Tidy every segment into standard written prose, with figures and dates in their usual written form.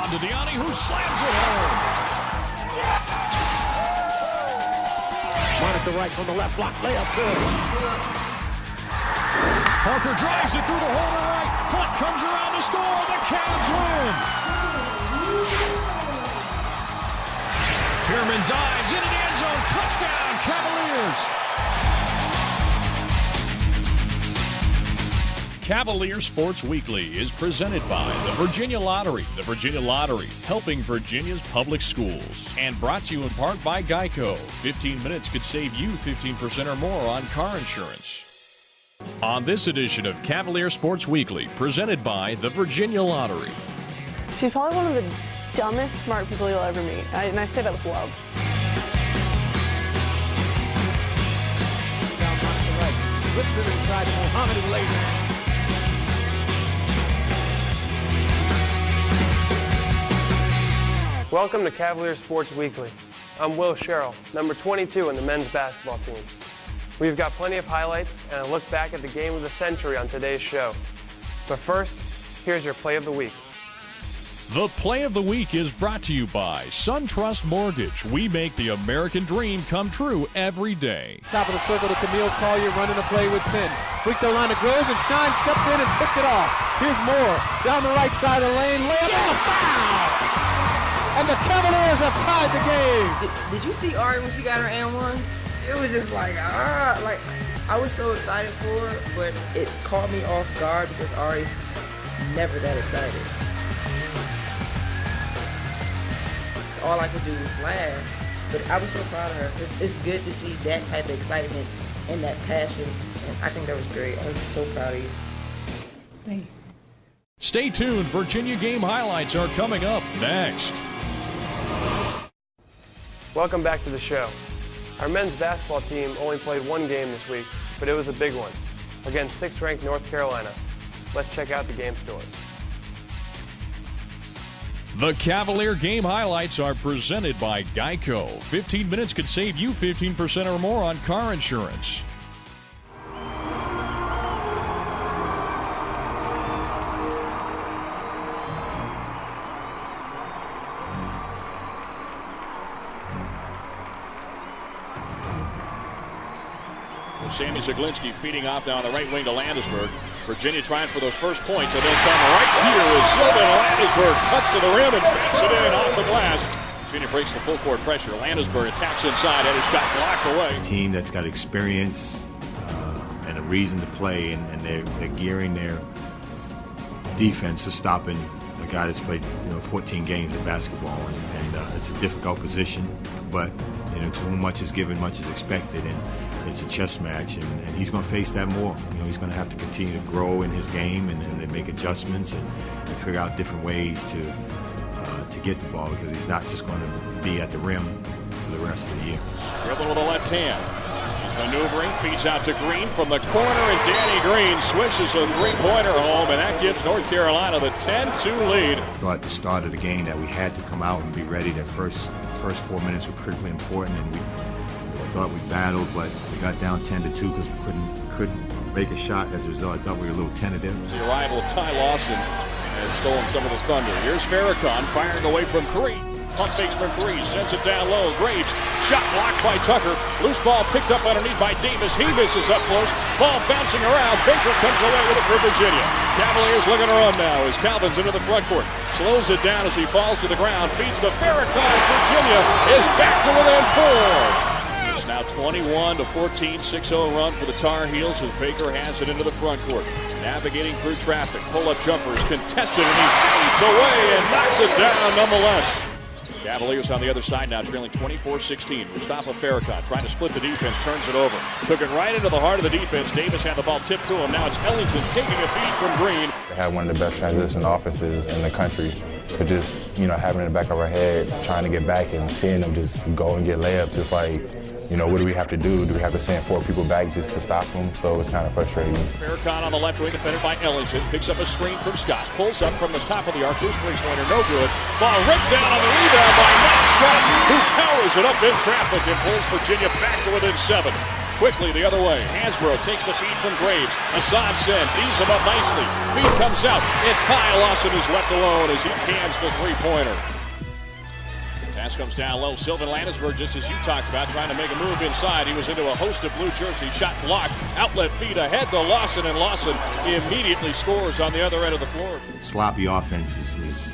to Deani, who slams it home. Monica right from the left block, layup good. Parker drives it through the hole to right. Hunt comes around to score. The Cavs win. Pierman dives into the end zone. Touchdown, Cavaliers. Cavalier Sports Weekly is presented by the Virginia Lottery. The Virginia Lottery, helping Virginia's public schools. And brought to you in part by Geico. 15 minutes could save you 15% or more on car insurance. On this edition of Cavalier Sports Weekly, presented by the Virginia Lottery. She's probably one of the dumbest smart people you'll ever meet. And I say that with love. Down Monica right. Flips it inside to Muhammad, who lays it. Welcome to Cavalier Sports Weekly. I'm Sherrill, number 22 on the men's basketball team. We've got plenty of highlights and a look back at the game of the century on today's show. But first, here's your play of the week. The play of the week is brought to you by SunTrust Mortgage. We make the American dream come true every day. Top of the circle to Camille Collier running the play with 10. Free throw line to Groves, and Shine stepped in and picked it off. Here's Moore down the right side of the lane. Layup and a foul! And the Cavaliers have tied the game. Did you see Ari when she got her and one? It was just like I was so excited for her, but it caught me off guard because Ari's never that excited. All I could do was laugh, but I was so proud of her. It's good to see that type of excitement and that passion, and I think that was great. I was so proud of you. Thank you. Stay tuned. Virginia game highlights are coming up next. Welcome back to the show. Our men's basketball team only played one game this week, but it was a big one against 6th-ranked North Carolina. Let's check out the game story. The Cavalier game highlights are presented by Geico. 15 minutes could save you 15% or more on car insurance. Sammy Zaglinski feeding off down the right wing to Landisberg. Virginia trying for those first points, and they'll come right here as Sylvan Landisberg cuts to the rim and banks it in off the glass. Virginia breaks the full court pressure. Landisberg attacks inside, had his shot blocked away. A team that's got experience and a reason to play, and they're gearing their defense to stopping a guy that's played 14 games of basketball, and it's a difficult position, but to whom much is given, much is expected, and it's a chess match, and he's going to face that more. He's going to have to continue to grow in his game and make adjustments and figure out different ways to get the ball, because he's not just going to be at the rim for the rest of the year. Dribble with the left hand. He's maneuvering, feeds out to Green from the corner, and Danny Green swishes a three-pointer home, and that gives North Carolina the 10-2 lead. I thought at the start of the game that we had to come out and be ready. That first 4 minutes were critically important, and I thought we battled, but we got down 10-2 because we couldn't make a shot. As a result, I thought we were a little tentative. The arrival of Ty Lawson has stolen some of the thunder. Here's Farrakhan firing away from 3. Pump fakes from 3, sends it down low. Graves, shot blocked by Tucker. Loose ball picked up underneath by Davis. He misses up close. Ball bouncing around. Baker comes away with it for Virginia. Cavaliers looking to run now as Calvin's into the front court. Slows it down as he falls to the ground. Feeds to Farrakhan. Virginia is back to within 4. It's now 21-14, 6-0 run for the Tar Heels as Baker has it into the front court. Navigating through traffic, pull-up jumper is contested, and he fades away and knocks it down nonetheless. Cavaliers on the other side now trailing 24-16. Mustafa Farrakhan trying to split the defense, turns it over. Took it right into the heart of the defense. Davis had the ball tipped to him. Now it's Ellington taking a feed from Green. They have one of the best transition offenses in the country. So just, having in the back of our head, trying to get back and seeing them just go and get layups, just like, what do we have to do? Do we have to send 4 people back just to stop them? So it's kind of frustrating. Farrakhan on the left wing, defended by Ellington. Picks up a screen from Scott. Pulls up from the top of the arc. His three-pointer, no good. Ball ripped down on the rebound by Matt Scott, who powers it up in traffic and pulls Virginia back to within 7. Quickly the other way. Hansbrough takes the feed from Graves. A Sampson tees him up nicely. Feed comes out, and Ty Lawson is left alone as he cans the three-pointer. Pass comes down low. Sylvan Landisberg, just as you talked about, trying to make a move inside. He was into a host of blue jersey. Shot blocked. Outlet feed ahead to Lawson, and Lawson immediately scores on the other end of the floor. Sloppy offense is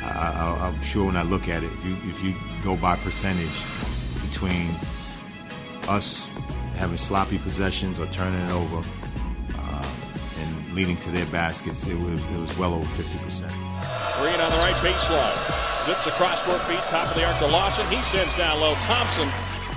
I'm sure when I look at it, if you go by percentage between us having sloppy possessions or turning it over and leading to their baskets, it was well over 50%. Green on the right baseline. Zips across court feet, top of the arc to Lawson. He sends down low. Thompson.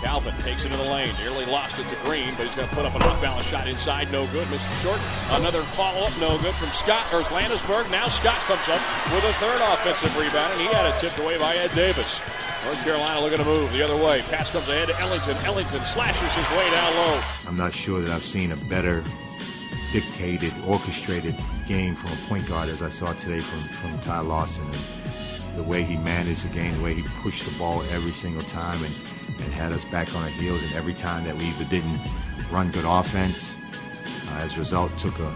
Galvin takes it in the lane. Nearly lost it to Green, but he's going to put up an off-balance shot inside. No good. Missed it short. Another follow-up. No good from Scott. There's Landisberg. Now Scott comes up with a third offensive rebound, and he had it tipped away by Ed Davis. North Carolina looking to move the other way. Pass comes ahead to Ellington. Ellington slashes his way down low. I'm not sure that I've seen a better dictated, orchestrated game from a point guard as I saw today from Ty Lawson. And the way he managed the game, the way he pushed the ball every single time and had us back on our heels, and every time that we either didn't run good offense, as a result took a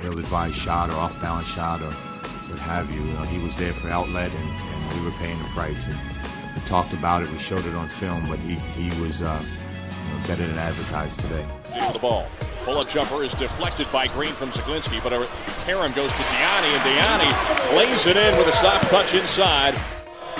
ill-advised shot or off-balance shot or what have you. He was there for outlet, and we were paying the price. And we talked about it, we showed it on film, but he was better than advertised today. The ball. Pull-up jumper is deflected by Green from Zaglinski, but a carom goes to Diani, and Diani lays it in with a soft touch inside.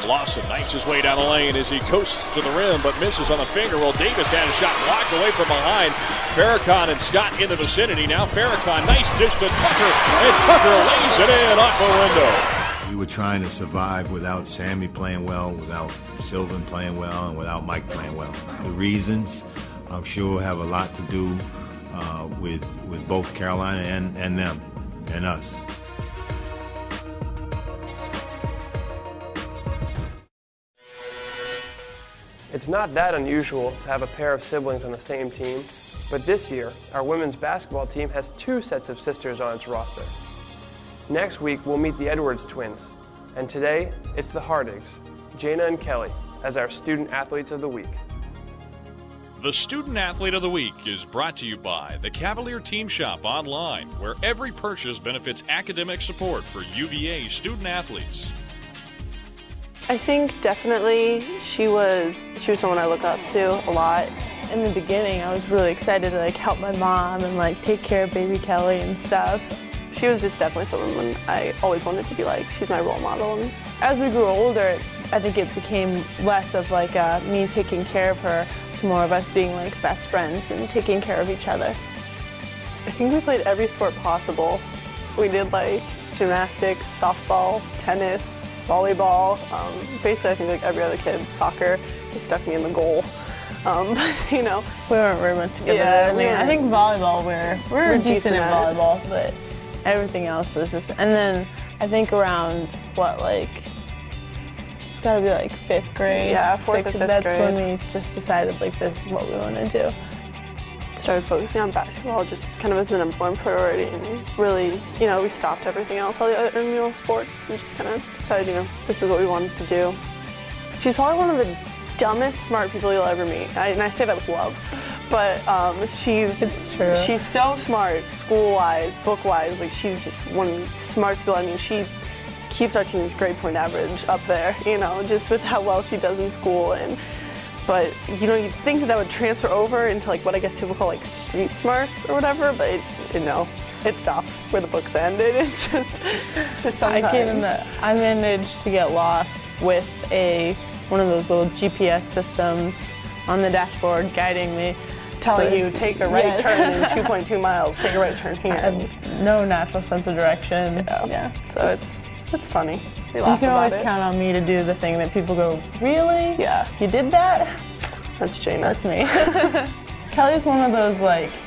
Lawson knifes his way down the lane as he coasts to the rim, but misses on the finger roll. Davis had a shot blocked away from behind. Farrakhan and Scott in the vicinity. Now Farrakhan, nice dish to Tucker, and Tucker lays it in off the window. We were trying to survive without Sammy playing well, without Sylvan playing well, and without Mike playing well. The reasons, I'm sure, have a lot to do with both Carolina and them and us. It's not that unusual to have a pair of siblings on the same team, but this year, our women's basketball team has 2 sets of sisters on its roster. Next week, we'll meet the Edwards twins, and today, it's the Hardigs, Jana and Kelly, as our Student Athletes of the Week. The Student Athlete of the Week is brought to you by the Cavalier Team Shop online, where every purchase benefits academic support for UVA student athletes. I think definitely she was someone I look up to a lot. In the beginning, I was really excited to help my mom and take care of baby Kelly and stuff. She was just definitely someone I always wanted to be like. She's my role model. And as we grew older, I think it became less of me taking care of her to more of us being best friends and taking care of each other. I think we played every sport possible. We did gymnastics, softball, tennis, volleyball. Basically, I think every other kid, soccer, they stuck me in the goal. We weren't very much together. Yeah, I think volleyball, we're decent at volleyball, but everything else was just. And then I think around it's got to be 5th grade. Yeah, 4th or 5th grade. That's when we just decided this is what we want to do. Started focusing on basketball just kind of as the #1 priority, and really, we stopped everything else, all the other sports, and just kind of decided, this is what we wanted to do. She's probably one of the dumbest smart people you'll ever meet, and I say that with love, but it's true. She's so smart, school-wise, book-wise, she's just one of the smartest people. I mean, she keeps our team's grade point average up there, just with how well she does in school. But, you'd think that would transfer over into, what I guess people call, street smarts or whatever, but, it stops where the books end. It's just sometimes. I managed to get lost with one of those little GPS systems on the dashboard guiding me. Telling you, take a right turn in 2.2 miles, take a right turn here. I have no natural sense of direction. Yeah. So it's funny. You can always count on me to do the thing that people go, really? Yeah. You did that? That's Jana. That's me. Kelly's one of those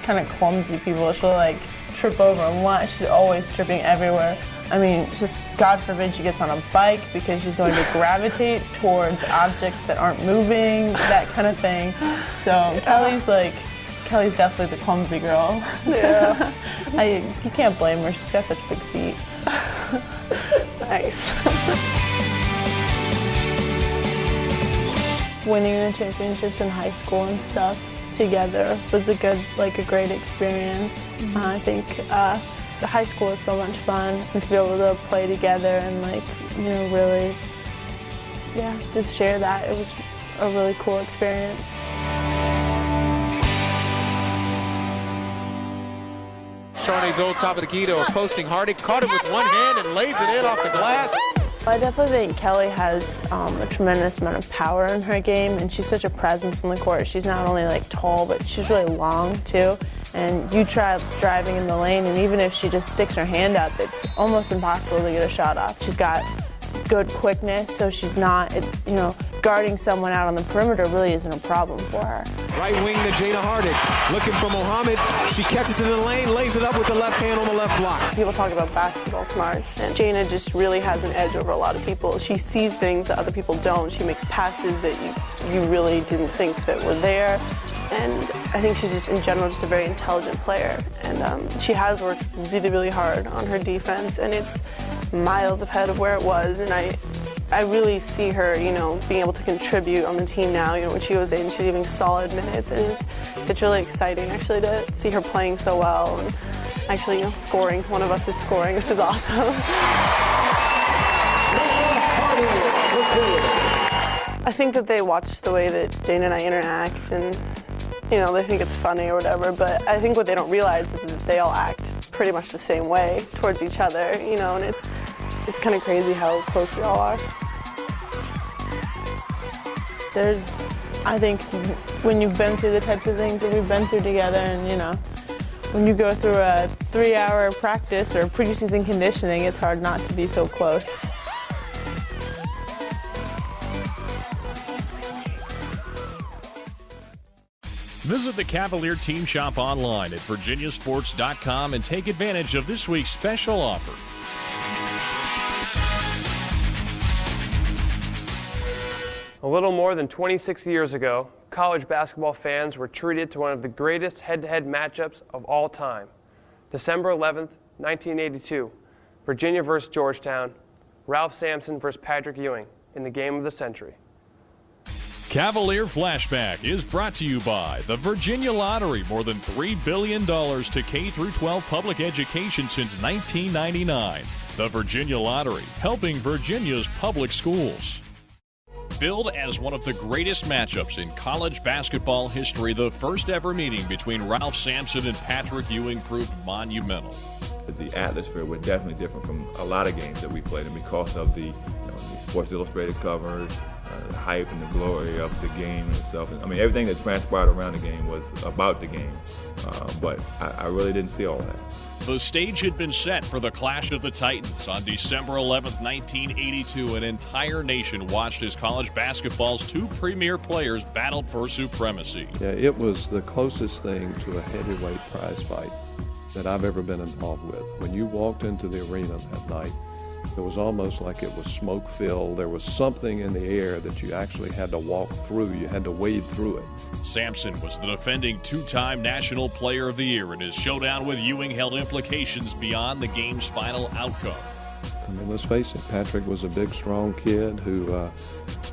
kind of clumsy people. She'll trip over a lot. She's always tripping everywhere. I mean, just God forbid she gets on a bike because she's going to gravitate towards objects that aren't moving, that kind of thing. So yeah. Kelly's definitely the clumsy girl. Yeah. You can't blame her. She's got such big feet. Nice. Winning the championships in high school and stuff, together was a great experience. I think the high school was so much fun, and to be able to play together and really, just share that. It was a really cool experience. Charney's old top of the Guido posting Hardy, caught it with one hand and lays it in off the glass. I definitely think Kelly has a tremendous amount of power in her game, and she's such a presence in the court. She's not only tall, but she's really long too. And you try driving in the lane, and even if she just sticks her hand up, it's almost impossible to get a shot off. She's got good quickness, so she's not, guarding someone out on the perimeter really isn't a problem for her. Right wing to Jana Hardick, looking for Mohammed. She catches it in the lane, lays it up with the left hand on the left block. People talk about basketball smarts, and Jana just really has an edge over a lot of people. She sees things that other people don't. She makes passes that you really didn't think that were there. And I think she's just, in general, just a very intelligent player. And she has worked really, really hard on her defense, and it's miles ahead of where it was. And I really see her, being able to contribute on the team now. When she was in, she's giving solid minutes, and it's really exciting, actually, to see her playing so well and actually, scoring. One of us is scoring, which is awesome. I think that they watch the way that Jane and I interact, and they think it's funny or whatever, but I think what they don't realize is that they all act pretty much the same way towards each other, and it's kind of crazy how close we all are. I think when you've been through the types of things that we've been through together, and when you go through a 3-hour practice or preseason conditioning, it's hard not to be so close. Visit the Cavalier Team Shop online at virginiasports.com and take advantage of this week's special offer. A little more than 26 years ago, college basketball fans were treated to one of the greatest head-to-head matchups of all time. December 11th, 1982, Virginia versus Georgetown, Ralph Sampson versus Patrick Ewing in the game of the century. Cavalier Flashback is brought to you by the Virginia Lottery. More than $3 billion to K-12 public education since 1999. The Virginia Lottery, helping Virginia's public schools. Billed as one of the greatest matchups in college basketball history, the first ever meeting between Ralph Sampson and Patrick Ewing proved monumental. The atmosphere was definitely different from a lot of games that we played, and because of the Sports Illustrated covers, the hype and the glory of the game itself. Everything that transpired around the game was about the game, but I really didn't see all that. The stage had been set for the Clash of the Titans on December 11th, 1982. An entire nation watched as college basketball's two premier players battled for supremacy. Yeah, it was the closest thing to a heavyweight prize fight that I've ever been involved with. When you walked into the arena that night, it was almost like it was smoke-filled. There was something in the air that you actually had to walk through. You had to wade through it. Sampson was the defending two-time National Player of the Year, and his showdown with Ewing held implications beyond the game's final outcome. Let's face it, Patrick was a big, strong kid who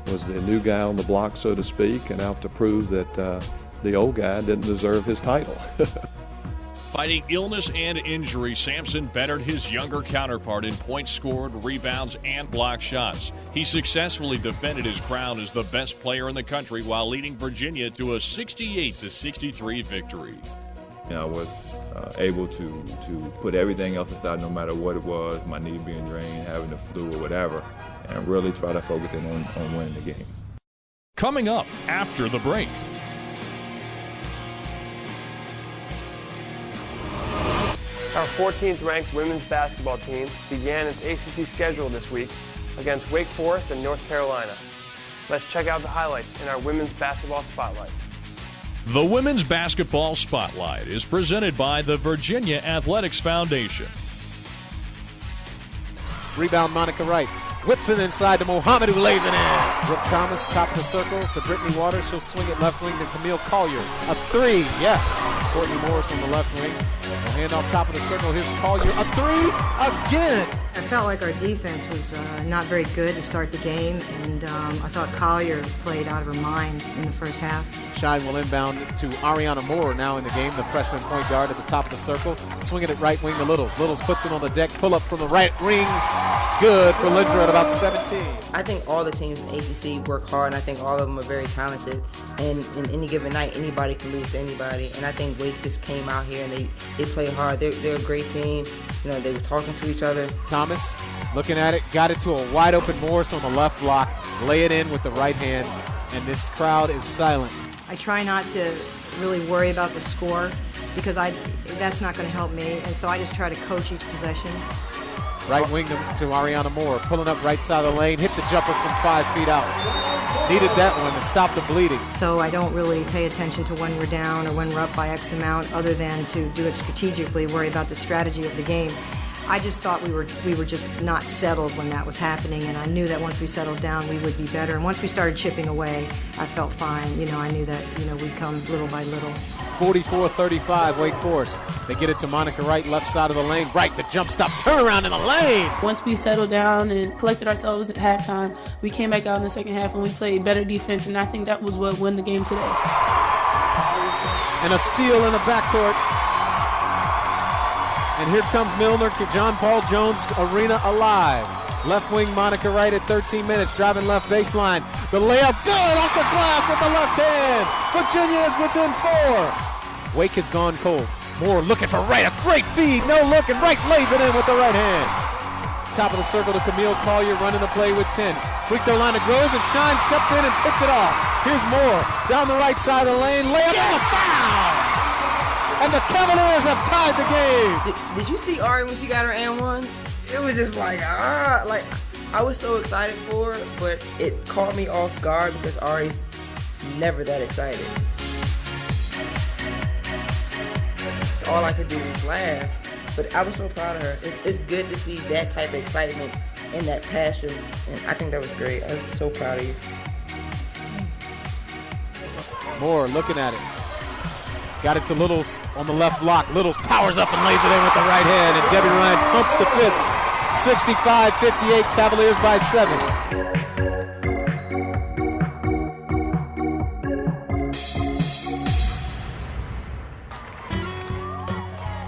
was the new guy on the block, so to speak, and out to prove that the old guy didn't deserve his title. Fighting illness and injury, Sampson bettered his younger counterpart in points scored, rebounds, and blocked shots. He successfully defended his crown as the best player in the country while leading Virginia to a 68-63 victory. I was able to put everything else aside, no matter what it was, my knee being drained, having the flu or whatever, and really try to focus in on winning the game. Coming up after the break. Our 14th ranked women's basketball team began its ACC schedule this week against Wake Forest and North Carolina. Let's check out the highlights in our women's basketball spotlight. The Women's Basketball Spotlight is presented by the Virginia Athletics Foundation. Rebound, Monica Wright. Whips it inside to Mohammed, who lays it in. Brooke Thomas, top of the circle to Brittany Waters. She'll swing it left wing to Camille Collier. A three, yes. Courtney Morris on the left wing. Hand off top of the circle. Here's Collier. A three again. I felt like our defense was not very good to start the game, and I thought Collier played out of her mind in the first half. Shine will inbound to Ariana Moore now in the game, the freshman point guard at the top of the circle. Swinging it right wing to Littles. Littles puts it on the deck, pull up from the right ring. Good for Lindra at about 17. I think all the teams in ACC work hard, and I think all of them are very talented. And in any given night, anybody can lose to anybody. And I think Wake just came out here and they play hard. They're a great team. You know, they were talking to each other. Thomas looking at it, got it to a wide open Morris on the left block, lay it in with the right hand, and this crowd is silent. I try not to really worry about the score because that's not going to help me, and so I just try to coach each possession. Right wing to Ariana Moore, pulling up right side of the lane, hit the jumper from 5 feet out. Needed that one to stop the bleeding. So I don't really pay attention to when we're down or when we're up by X amount, other than to do it strategically, worry about the strategy of the game. I just thought we were just not settled when that was happening, and I knew that once we settled down, we would be better. And once we started chipping away, I felt fine. You know, I knew that, you know, we'd come little by little. 44-35, Wake Forest. They get it to Monica Wright, left side of the lane. Right, the jump stop, turnaround in the lane. Once we settled down and collected ourselves at halftime, we came back out in the second half and we played better defense, and I think that was what won the game today. And a steal in the backcourt. And here comes Milner, John Paul Jones Arena alive. Left wing, Monica Wright at 13 minutes, driving left baseline. The layup, good, off the glass with the left hand. Virginia is within 4. Wake has gone cold. Moore looking for Wright, a great feed, no look, and Wright lays it in with the right hand. Top of the circle to Camille Collier, running the play with 10. Free throw line to Groves, and Shine stepped in and picked it off. Here's Moore, down the right side of the lane, layup and a foul! And the Cavaliers have tied the game. Did you see Ari when she got her and one? It was just like I was so excited for it, but it caught me off guard because Ari's never that excited. All I could do was laugh, but I was so proud of her. It's good to see that type of excitement and that passion, and I think that was great. I was so proud of you. Moore looking at it. Got it to Littles on the left block. Littles powers up and lays it in with the right hand, and Debbie Ryan pumps the fist. 65-58, Cavaliers by 7.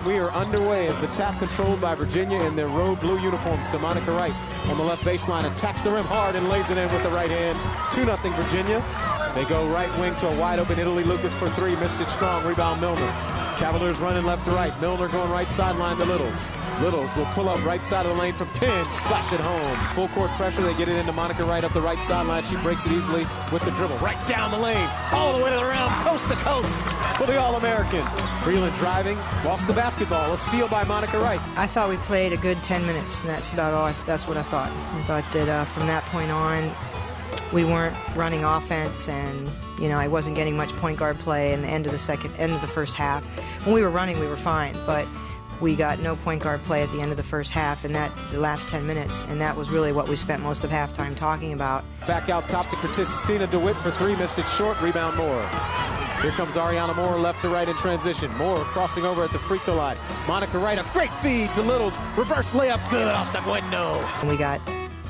We are underway as the tap controlled by Virginia in their road blue uniforms. To Monica Wright on the left baseline, attacks the rim hard and lays it in with the right hand. 2-0 Virginia. They go right wing to a wide open Italy Lucas for 3. Missed it strong. Rebound Milner. Cavaliers running left to right. Milner going right sideline to Littles. Littles will pull up right side of the lane from 10. Splash it home. Full court pressure. They get it into Monica Wright up the right sideline. She breaks it easily with the dribble. Right down the lane. All the way to the rim. Coast to coast for the All-American. Breland driving. Lost the basketball. A steal by Monica Wright. I thought we played a good 10 minutes, and that's about all. That's what I thought. I thought that from that point on, we weren't running offense, and you know, I wasn't getting much point guard play in the end of the first half. When we were running, we were fine, but we got no point guard play at the end of the first half, and the last 10 minutes, and that was really what we spent most of halftime talking about. Back out top to Christina DeWitt for 3, missed it short. Rebound Moore. Here comes Ariana Moore left to right in transition. Moore crossing over at the free throw line. Monica Wright, a great feed to Littles. Reverse layup, good off the window. And we got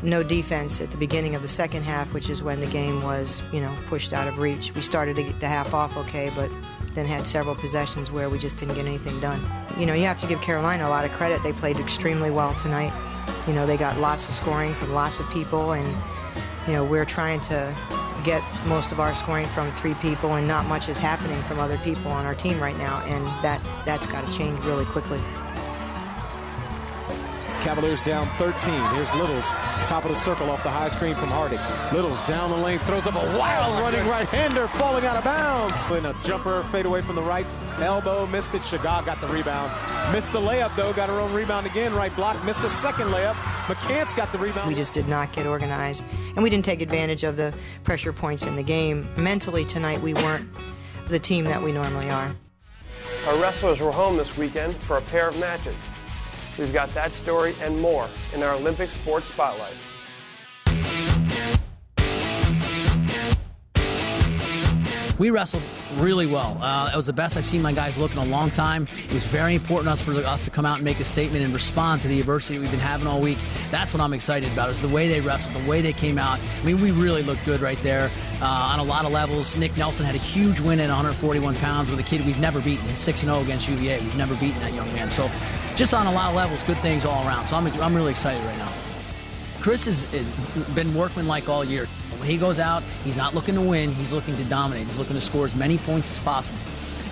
no defense at the beginning of the second half, which is when the game was, you know, pushed out of reach. We started to get the half off okay, but then had several possessions where we just didn't get anything done. You know, you have to give Carolina a lot of credit. They played extremely well tonight. You know, they got lots of scoring from lots of people, and, you know, we're trying to get most of our scoring from 3 people, and not much is happening from other people on our team right now, and that's got to change really quickly. Cavaliers down 13. Here's Littles, top of the circle off the high screen from Hardy. Littles down the lane, throws up a wild running right-hander, falling out of bounds. And a jumper fade away from the right elbow, missed it. Chagall got the rebound. Missed the layup, though, got her own rebound again. Right block, missed a second layup. McCants got the rebound. We just did not get organized, and we didn't take advantage of the pressure points in the game. Mentally tonight, we weren't the team that we normally are. Our wrestlers were home this weekend for a pair of matches. We've got that story and more in our Olympic Sports Spotlight. We wrestled really well. It was the best I've seen my guys look in a long time. It was very important for us to come out and make a statement and respond to the adversity we've been having all week. That's what I'm excited about, is the way they wrestled, the way they came out. I mean, we really looked good right there on a lot of levels. Nick Nelson had a huge win at 141 pounds with a kid we've never beaten. He's 6-0 against UVA. We've never beaten that young man. So just on a lot of levels, good things all around. So I'm really excited right now. Chris has been workmanlike all year. When he goes out, he's not looking to win. He's looking to dominate. He's looking to score as many points as possible.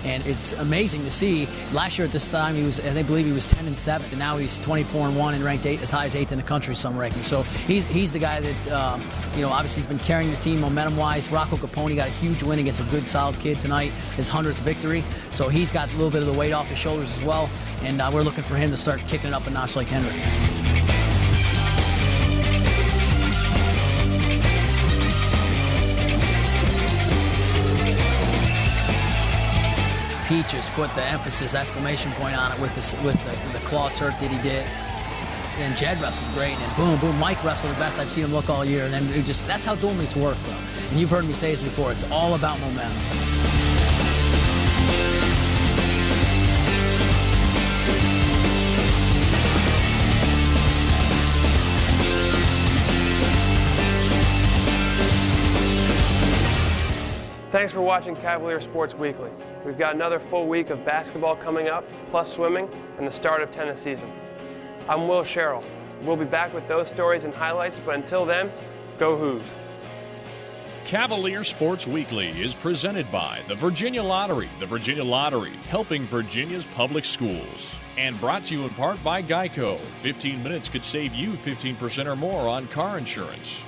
And it's amazing to see. Last year at this time, I believe he was 10-7, and now he's 24-1 and ranked as high as 8th in the country, some rankings. So he's the guy that obviously he's been carrying the team momentum-wise. Rocco Capone got a huge win against a good, solid kid tonight, his 100th victory. So he's got a little bit of the weight off his shoulders as well, and we're looking for him to start kicking it up a notch like Henry. Peaches put the emphasis, exclamation point on it with the claw Turk that he did. And Jed wrestled great, and boom, Mike wrestled the best I've seen him look all year. And then that's how dual meets work, though. And you've heard me say this before, it's all about momentum. Thanks for watching Cavalier Sports Weekly. We've got another full week of basketball coming up, plus swimming, and the start of tennis season. I'm Will Sherrill. We'll be back with those stories and highlights, but until then, go Hoos. Cavalier Sports Weekly is presented by the Virginia Lottery. The Virginia Lottery, helping Virginia's public schools. And brought to you in part by Geico. 15 minutes could save you 15% or more on car insurance.